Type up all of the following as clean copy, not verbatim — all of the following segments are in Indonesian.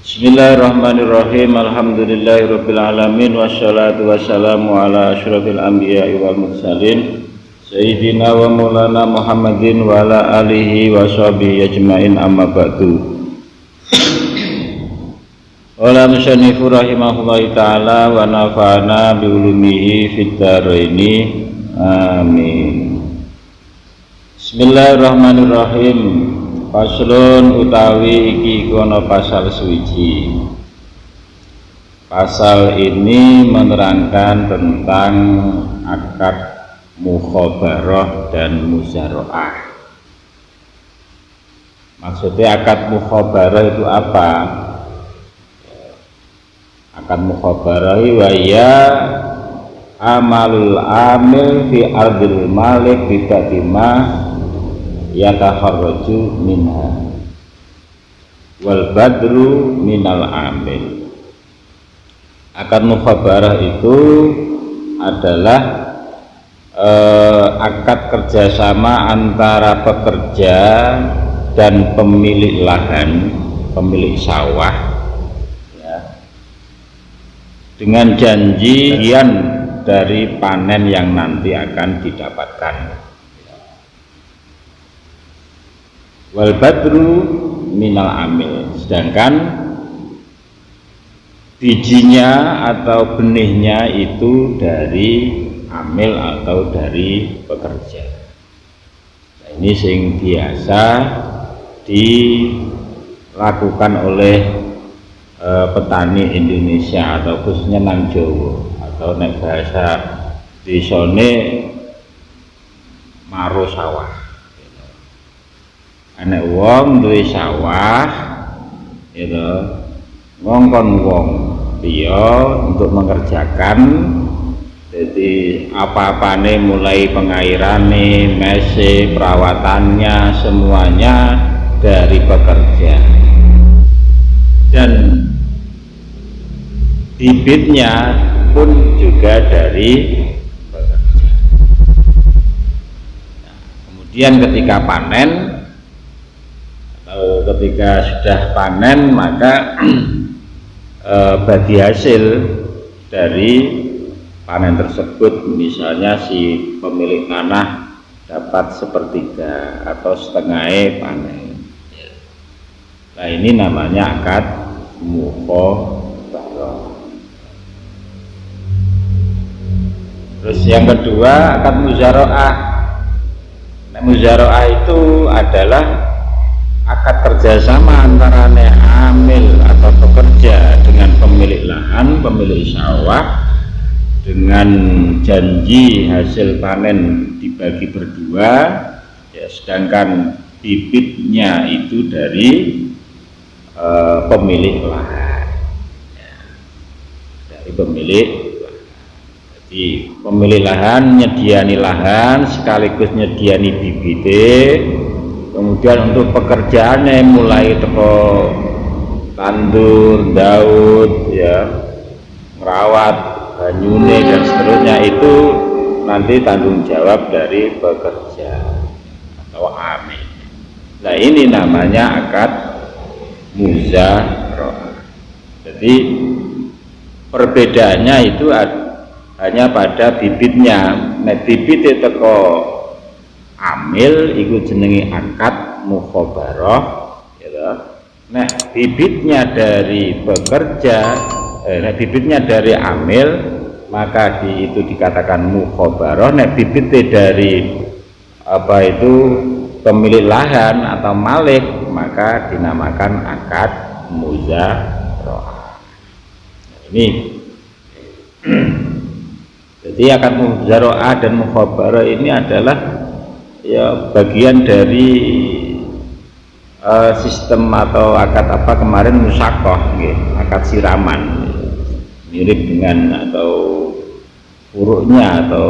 Bismillahirrahmanirrahim. Alhamdulillahirabbil alamin wassalatu wassalamu ala asyrofil anbiya'i wal mursalin sayyidina wa maulana Muhammadin wa ala alihi wa sahbihi ajmain, amma ba'du. Qala musannifu rahimahullahi ta'ala wa nafa'ana bi ulumihi fid dharaini amin. Bismillahirrahmanirrahim. Faslun utawi iki kono pasal suci. Pasal ini menerangkan tentang akad mukhabarah dan muzara'ah. Maksudnya akad mukhabarah itu apa? Akad mukhabarah wa ya amalul amil fi ardil malik bidatima yatakharraju minha wal badru minal amil. Akad mukhabarah itu adalah akad kerjasama antara pekerja dan pemilik lahan, pemilik sawah ya, dengan janjian dari panen yang nanti akan didapatkan. Wal badru minal amil, sedangkan bijinya atau benihnya itu dari amil atau dari pekerja. Nah, ini sing biasa dilakukan oleh petani Indonesia atau khususnya nang Jawa, atau nek bahasa disone maro sawah. Anak wong duwe sawah gitu, ngongkon wong dia untuk mengerjakan. Jadi apa-apane mulai pengairane, mese, perawatannya semuanya dari pekerja, dan bibitnya pun juga dari pekerja. Nah, kemudian ketika panen, ketika sudah panen, maka bagi hasil dari panen tersebut, misalnya si pemilik tanah dapat sepertiga atau setengah panen. Nah, ini namanya akad mukhabarah. Terus yang kedua akad muzara'ah. Nah, muzara'ah itu adalah akad kerjasama antara amil atau pekerja dengan pemilik lahan, pemilik sawah, dengan janji hasil panen dibagi berdua ya, sedangkan bibitnya itu dari pemilik lahan ya, dari pemilik lahan. Jadi pemilik lahan nyediani lahan sekaligus nyediani bibite. Kemudian untuk pekerjaannya mulai teko tandur, daud, ya, merawat, banyune dan seterusnya, itu nanti tanggung jawab dari pekerja atau amil. Nah, ini namanya akad muzara'ah. Jadi perbedaannya itu hanya pada bibitnya. Nah, bibit teko amil iku jenenge akad mukhabarah gitu. Nah, bibitnya dari pekerja, bibitnya dari amil, maka itu dikatakan mukhabarah. Nah, bibitnya dari apa itu pemilik lahan atau malik, maka dinamakan akad muzara'ah. Ini jadi akad muzara'ah dan mukhabarah ini adalah ya bagian dari sistem atau akad apa kemarin musakoh, akad siraman, mirip dengan atau furuknya atau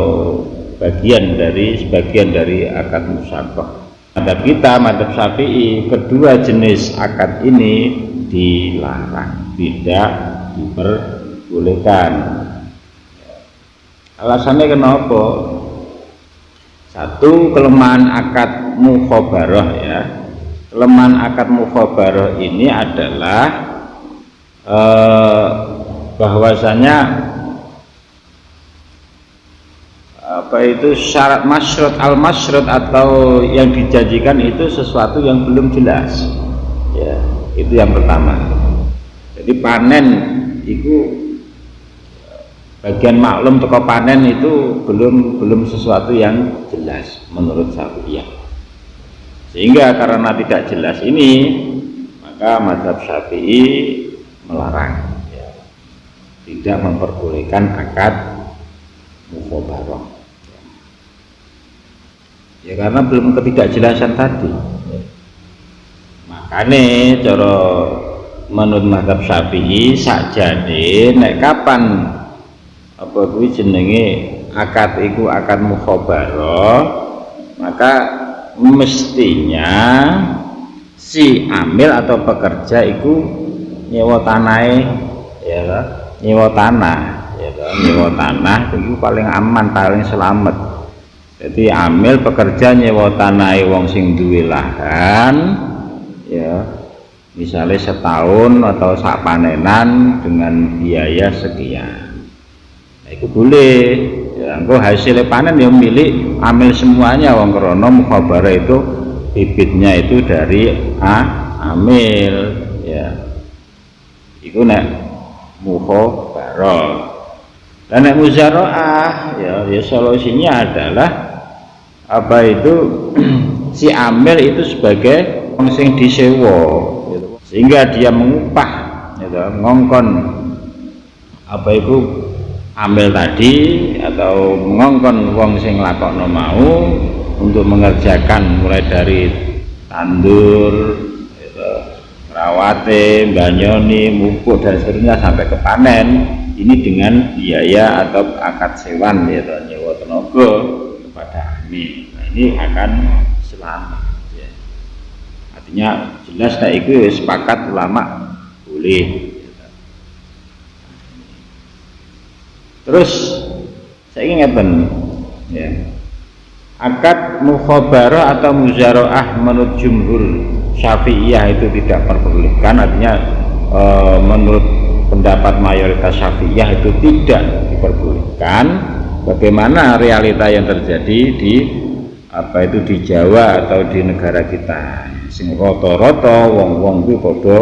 sebagian dari akad musakoh. Madzhab kita, madzhab Syafi'i, kedua jenis akad ini dilarang, tidak diperbolehkan. Alasannya kenapa? Satu, kelemahan akad mukhabarah ya. Kelemahan akad mukhabarah ini adalah bahwasanya apa itu syarat masyrut al-masyrut atau yang dijanjikan itu sesuatu yang belum jelas, ya, itu yang pertama. Jadi panen itu bagian maklum teko panen itu belum sesuatu yang jelas menurut Syafi'iyah. Sehingga karena tidak jelas ini, maka mazhab Syafi'i melarang, ya, tidak memperbolehkan akad mukhabarah. Ya karena belum ketidakjelasan tadi. Makanya cara menurut mazhab Syafi'i sakjane nek kapan apa kuwi jenenge akad iku akad mukhabarah, maka mestinya si amil atau pekerja iku nyewa tanahe, ya, nyewa tanah, ya, nyewa tanah itu paling aman, paling selamat. Jadi amil pekerja nyewa tanahe wong sing duwe lahan, ya, misalnya setahun atau sak panenan dengan biaya sekian. Nah, itu boleh. Ya, engko hasil panen yang milik amil semuanya, wong krana mukhabarah itu bibitnya itu dari amil, ya. Iku nek mukhabarah. Dan nek muzaraah, ya solusinya adalah apa itu si amil itu sebagai wong sing disewa, gitu. Sehingga dia mengupah, gitu, ngongkon apa itu amil tadi atau ngongkon wong sing lakokno mau untuk mengerjakan mulai dari tandur, gitu, rawate, banyoni, mupuk dan seterusnya sampai ke panen. Ini dengan biaya atau akad sewan, ya, nyewa tenaga kepada amil. Nah, ini akan selamat, ya. Artinya jelas nah itu sepakat ulama boleh, ya. Terus saya ingatkan, ya, akad mukhabarah atau muzaraah menurut jumhur Syafi'iyah itu tidak diperbolehkan. Artinya menurut pendapat mayoritas Syafi'iyah itu tidak diperbolehkan. Bagaimana realita yang terjadi di apa itu di Jawa atau di negara kita, sing rata-rata wong-wong kuwi padha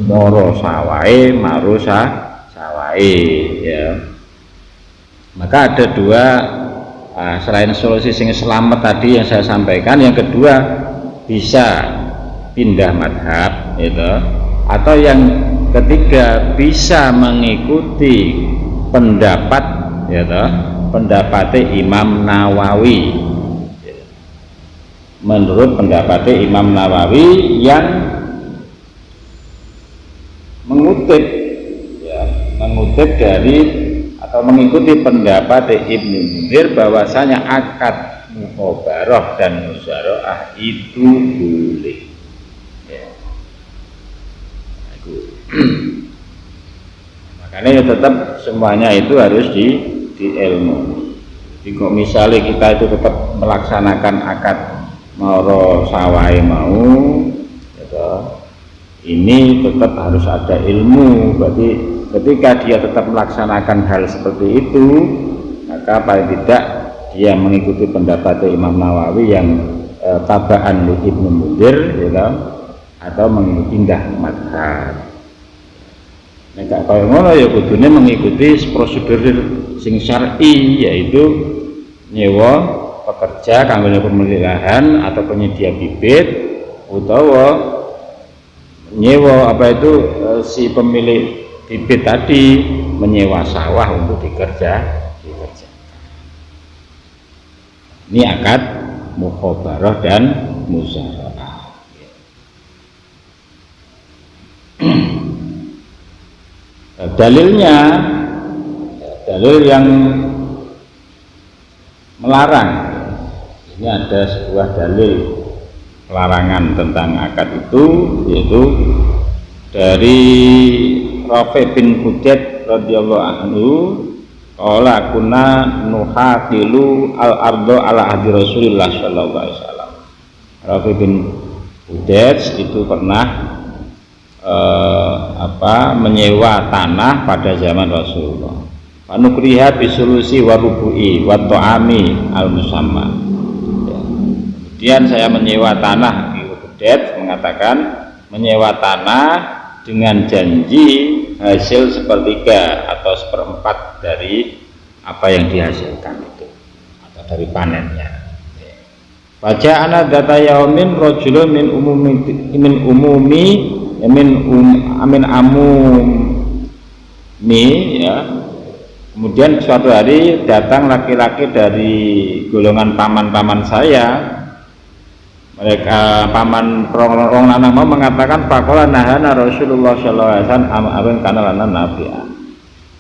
mara sawahe maru sawahe, ya. Maka ada dua, selain solusi sing selamat tadi yang saya sampaikan, yang kedua bisa pindah madhab, gitu, atau yang ketiga bisa mengikuti pendapat, ya, pendapatnya Imam Nawawi. Menurut pendapatnya Imam Nawawi yang mengutip, ya, mengutip dari atau mengikuti pendapat Ibnu Munzir bahwasanya akad mukhabarah dan muzaraah itu boleh, ya. Makanya ya tetap semuanya itu harus di ilmu. Jadi kok misalnya kita itu tetap melaksanakan akad maro sawai mau, gitu, ini tetap harus ada ilmu. Berarti ketika dia tetap melaksanakan hal seperti itu, maka paling tidak dia mengikuti pendapat Imam Nawawi yang tabaan Ibnu Munzir, gitu, atau pindah madhab. Nek gak kaya ngono ya kudune mengikuti prosedur sing syar'i, yaitu nyewa pekerja kanggo pemilik lahan atau penyedia bibit, utawa nyewa apa itu si pemilik bibit tadi menyewa sawah untuk dikerjakan. Ini akad mukhabarah dan muzaraah. Dalilnya, dalil yang melarang, ini ada sebuah dalil larangan tentang akad itu, yaitu dari Rafi bin Hudaid radhiyallahu anhu, qala kunna nuhaqilu al-ardo ala ahdi Rasulillah sallallahu alaihi wasallam. Rafi bin Hudaid itu pernah menyewa tanah pada zaman Rasulullah. Panukriha bisulusi warubu'i wa ta'ami al-musamma. Ya. Kemudian saya menyewa tanah di Bedet, mengatakan menyewa tanah dengan janji hasil sepertiga atau seperempat dari apa yang dihasilkan itu atau dari panennya. Baca anak data yaumin rojulun min amumi ya. Kemudian suatu hari datang laki-laki dari golongan paman-paman saya. Mereka paman orang lanang mau mengatakan faqala nahana Rasulullah sallallahu alaihi wasallam awin kana lana nabi'a.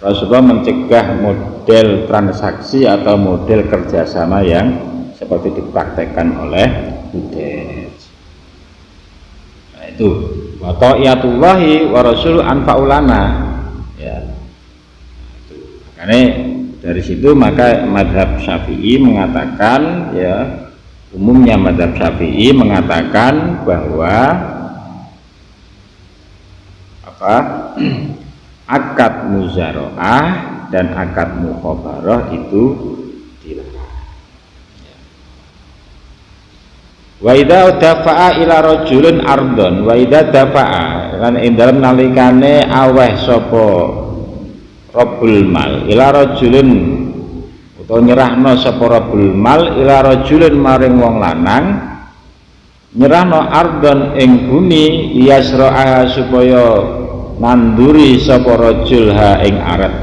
Rasulullah mencegah model transaksi atau model kerjasama yang seperti dipraktekkan oleh Budet. Nah itu wa ta'iyatullahi wa rasul anfa'ulana ya. Itu. Makanya dari situ maka mazhab Syafi'i mengatakan ya, umumnya mazhab Syafi'i mengatakan bahwa akad muzaroah dan akad mukhabarah itu dilarang. Wa idza dafa'a ila rajulin ardon wa idza dafa'a kan ing dalem nalikane aweh sapa Rabbul mal ila rajulin utawa nyerahno sapa Rabbul mal ila rajulin maring wong lanang nyerahno ardon ing bumi yasra'a supaya nanduri sapa rajul ha ing aret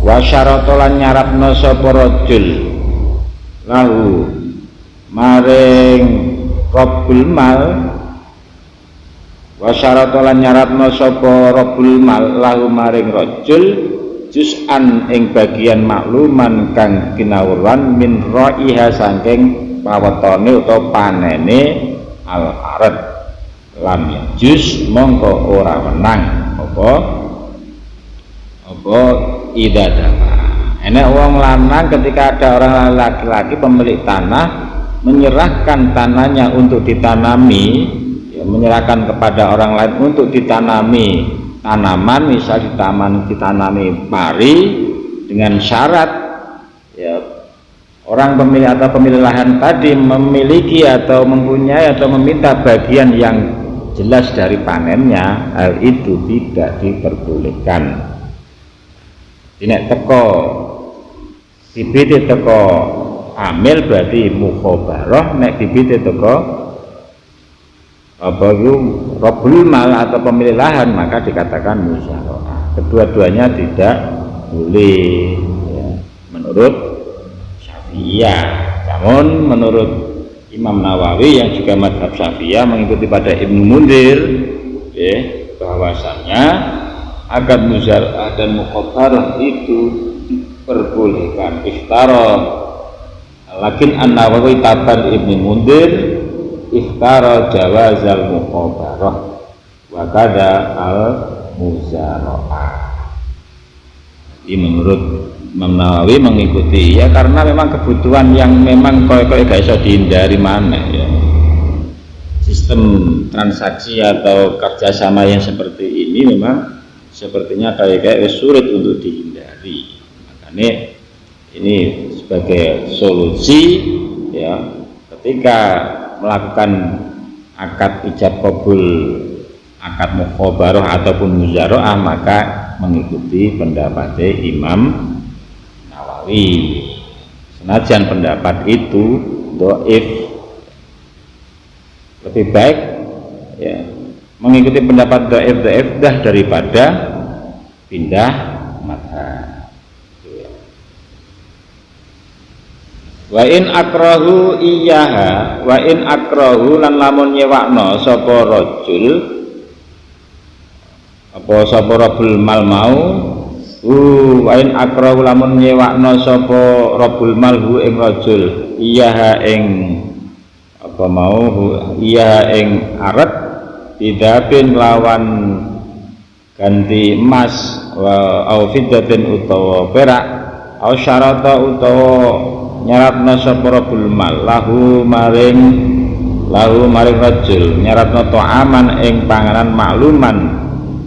wa syarata lan nyarapno sapa rajul lahu maring Rabbul mal wa syarata lan nyarapno sapa Rabbul mal lahu maring rajul juz'an ing bagian makluman kang kinawuran min ra'iha saking pawetone utawa panene al-aret lam juz mongko ora menang apa idadama. Enek wong lanang ketika ada orang laki-laki pemilik tanah menyerahkan tanahnya untuk ditanami ya, menyerahkan kepada orang lain untuk ditanami tanaman, misal ditanami pari dengan syarat ya, orang pemilik atau pemilik lahan tadi memiliki atau mempunyai atau meminta bagian yang jelas dari panennya, hal itu tidak diperbolehkan. Nek teko bibit teko amil berarti mukhabarah, nek bibit teko apa itu Rabbul mal atau pemilik lahan maka dikatakan musyarah. Kedua-duanya tidak boleh ya, menurut Syafi'iyah. Namun menurut Imam Nawawi yang juga mazhab Syafi'iyah mengikuti pada Ibnu Munzir ya, bahwasanya akad muzara'ah dan mukhabarah itu diperbolehkan ikhtara. Lakin An-Nawawi taban Ibnu Munzir ikhtara jawazal mukhabarah wa kada al muzara'ah. Jadi menurut Imam Nawawi mengikuti ya karena memang kebutuhan yang memang koyo-koyo gak iso dihindari mana ya. Sistem transaksi atau kerjasama yang seperti ini memang sepertinya kayak sulit untuk dihindari. Makanya ini sebagai solusi ya, ketika melakukan akad ijab kabul, akad mukhabarah ataupun muzaraah maka mengikuti pendapat Imam Nawawi. Senajan pendapat itu dhaif, lebih baik ya mengikuti pendapat dhaif dah daripada pindah mazhab. Wa in akrahu iyaha wa in akrahu lan lamun nyewakno sapa rajul apa sapa Rabbul mal mau wa in akrahu lamun nyewakno sapa Rabbul mal hu ing rajul iyaha ing apa mau iya ing aret idapin lawan ganti emas wa au fiddatin utawa perak au syarata utawa nyaratna sapa Rabbul mal lahu maring rajul nyaratna ta'aman ing panganan makluman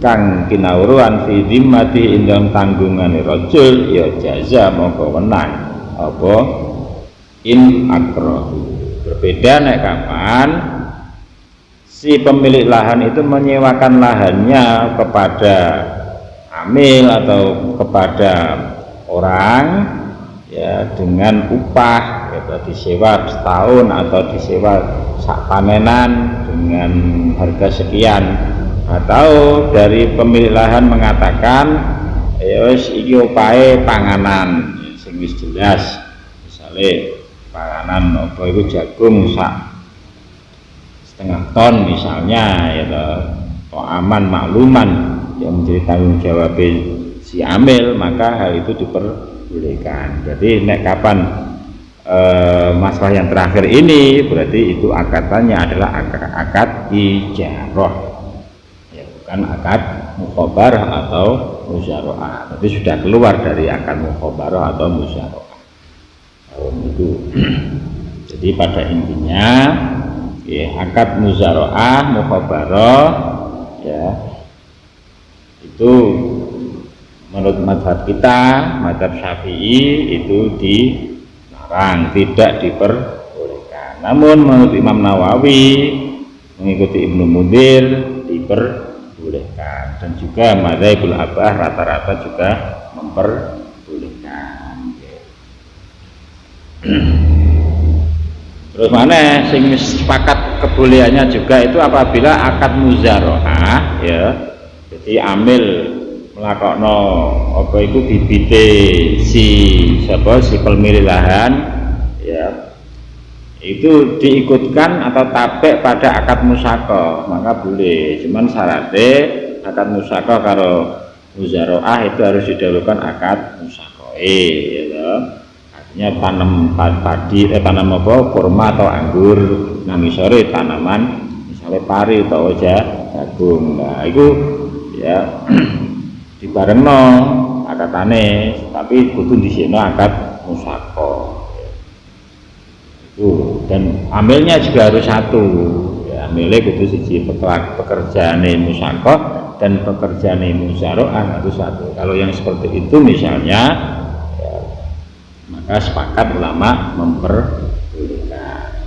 kang kinawruan fi zimmati ing dalam tanggungane rajul ya jaza mongko wenang apa in akro. Berbeda nek kapan si pemilik lahan itu menyewakan lahannya kepada amil atau kepada orang ya dengan upah ya, disewa setahun atau disewa sak panenan dengan harga sekian, atau dari pemilik lahan mengatakan ya wis iki opahe panganan sing wis jelas, misalnya panganan apa itu jagung sak setengah ton misalnya ya toh aman makluman yang menjadi tanggung jawab si amil, maka hal itu diperbolehkan. Jadi nek kapan masalah yang terakhir ini berarti itu akatannya adalah akad ijarah ya, bukan akad mukhabarah atau musyara'ah. Tapi sudah keluar dari akad mukhabarah atau musyara'ah itu. Jadi pada intinya ya, akad musyara'ah mukhabarah ya itu menurut mazhab kita, mazhab Syafi'i itu dilarang, tidak diperbolehkan. Namun menurut Imam Nawawi mengikuti Ibnu Munzir diperbolehkan, dan juga mazhabul arba'ah rata-rata juga memperbolehkan. Terus mana sing sepakat kebolehannya juga itu apabila akad muzaroah ya, jadi amil melakokno apa itu bibite si pemilik lahan ya, itu diikutkan atau tabek pada akad musyakoh maka boleh. Cuman syaratnya akad musyakoh karo muzaroah itu harus didahulukan akad musyakoh ya. Artinya tanam padi tanam apa kurma atau anggur, nang sore tanaman misalnya pari atau jagung. Nah itu ya dibarengno akadane, tapi kudu diseno akad musyakoh itu, dan amilnya juga harus satu ya, amilnya kudu siji, pekerjaane musyakoh dan pekerjaane musyara'ah harus satu. Kalau yang seperti itu misalnya ya, maka sepakat ulama memperbolehkan.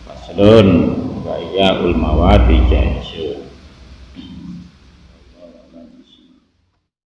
Faslun wa iya ul mawati jaizu.